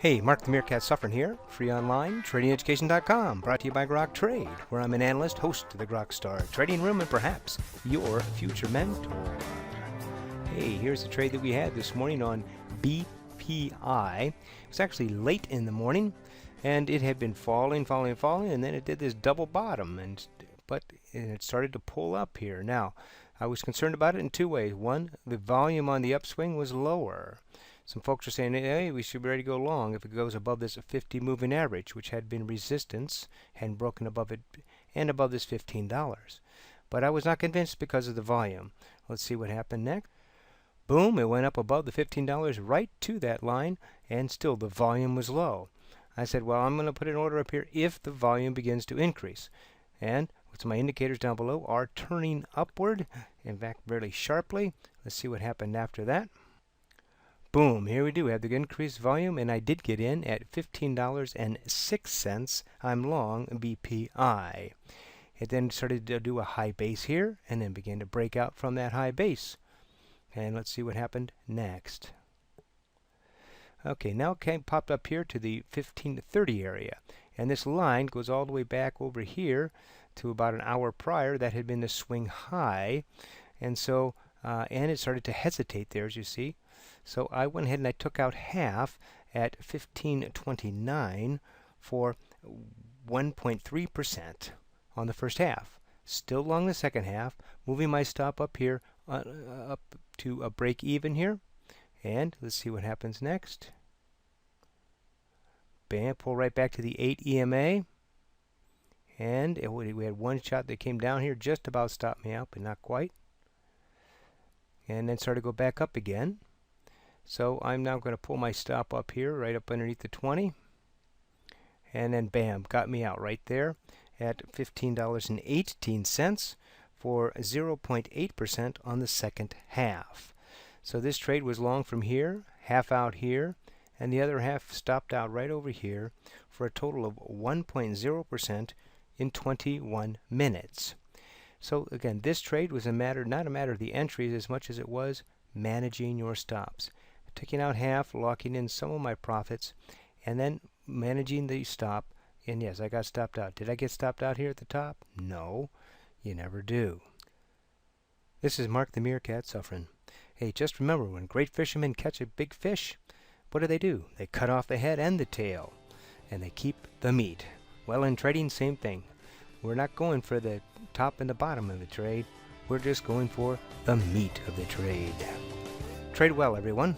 Hey, Mark the Meerkat Suffering here, free online, tradingeducation.com, brought to you by Grok Trade, where I'm an analyst, host of the GrokStar Trading Room, and perhaps your future mentor. Hey, here's the trade that we had this morning on BPI. It was actually late in the morning, and it had been falling, and then it did this double bottom, but it started to pull up here. Now, I was concerned about it in two ways. One, the volume on the upswing was lower. Some folks are saying, hey, we should be ready to go long if it goes above this 50 moving average, which had been resistance, hadn't broken above it, and above this $15. But I was not convinced because of the volume. Let's see what happened next. Boom, it went up above the $15 right to that line, and still the volume was low. I said, well, I'm going to put an order up here if the volume begins to increase. And what's my indicators down below are turning upward, in fact, fairly sharply. Let's see what happened after that. Boom, here we do have the increased volume, and I did get in at $15.06. I'm long BPI. It then started to do a high base here, and then began to break out from that high base. And let's see what happened next. Okay, now it popped up here to the 1530 area, and this line goes all the way back over here to about an hour prior. That had been the swing high, and so and it started to hesitate there, as you see. So I went ahead and I took out half at 1529 for 1.3% on the first half. Still long the second half, moving my stop up here up to a break even here. And let's see what happens next. Bam, pull right back to the 8 EMA. And we had one shot that came down here, just about stopped me out, but not quite. And then started to go back up again. So I'm now going to pull my stop up here, right up underneath the 20. And then bam, got me out right there at $15.18 for 0.8% on the second half. So this trade was long from here, half out here, and the other half stopped out right over here for a total of 1.0% in 21 minutes. So again, this trade was not a matter of the entries as much as it was managing your stops. Taking out half, locking in some of my profits, and then managing the stop. And yes, I got stopped out. Did I get stopped out here at the top? No, you never do. This is Mark the Meerkat Suffering. Hey, just remember, when great fishermen catch a big fish, what do? They cut off the head and the tail, and they keep the meat. Well, in trading, same thing. We're not going for the top and the bottom of the trade. We're just going for the meat of the trade. Trade well, everyone.